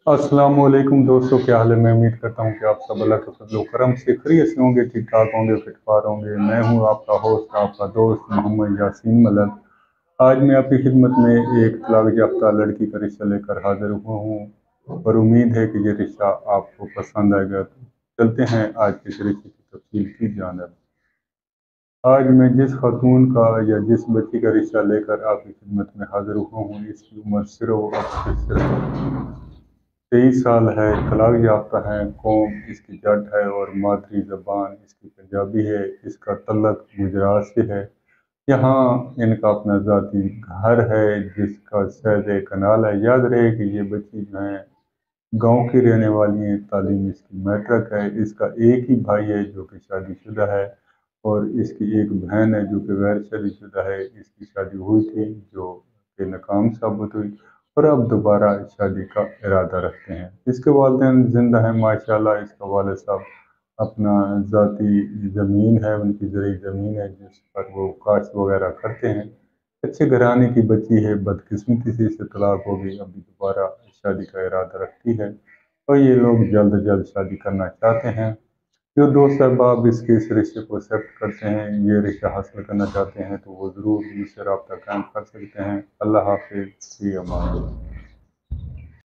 अस्सलाम वालेकुम दोस्तों, क्या हाल है। मैं उम्मीद करता हूँ कि आप सब अल्लाह के फजल करम से खैरियत से होंगे, ठीक ठाक होंगे, फिटफार होंगे। मैं हूँ आपका होस्ट, आपका दोस्त मोहम्मद यासीन मलक। आज मैं आपकी खिदमत में एक तलाक याफ्ता लड़की का रिश्ता लेकर हाजिर हुआ हूँ और उम्मीद है कि ये रिश्ता आपको पसंद आएगा। तो चलते हैं आज के इस रिश्ते की तफसील की जानब। आज मैं जिस खातून का या जिस बच्ची का रिश्ता लेकर आपकी खिदमत में हाजिर हुआ हूँ, इसकी उम्र सिर्फ और सिर्फ 23 साल है, तलाक याफ्ता है, कौम इसकी जट है और मादरी ज़बान इसकी पंजाबी है। इसका तल्लक गुजरात से है। यहाँ इनका अपना ज़ाती घर है जिसका सैद कनाल है। याद रहे कि ये बच्ची जो है गांव की रहने वाली है, तालीम इसकी मैट्रिक है। इसका एक ही भाई है जो कि शादीशुदा है और इसकी एक बहन है जो कि गैर शादीशुदा है। इसकी शादी हुई थी जो कि नाकाम साबित हुई और अब दोबारा शादी का इरादा रखते हैं। इसके वालिदैन जिंदा हैं माशाल्लाह। इसका वालिद साहब अपना ज़ाती ज़मीन है, उनकी ज़रूरी ज़मीन है जिस पर वो काश्त वगैरह करते हैं। अच्छे घराने की बच्ची है, बदकिस्मती से इसे तलाक हो गई, अभी दोबारा शादी का इरादा रखती है और ये लोग जल्द अज जल्द शादी करना चाहते हैं। जो दोस्त अहबाब इसके इस रिश्ते को एक्सेप्ट करते हैं, ये रिश्ता हासिल करना चाहते हैं, तो वो ज़रूर मुझसे रब्ता कायम कर सकते हैं। अल्लाह हाफिज़, फ़ी अमान अल्लाह।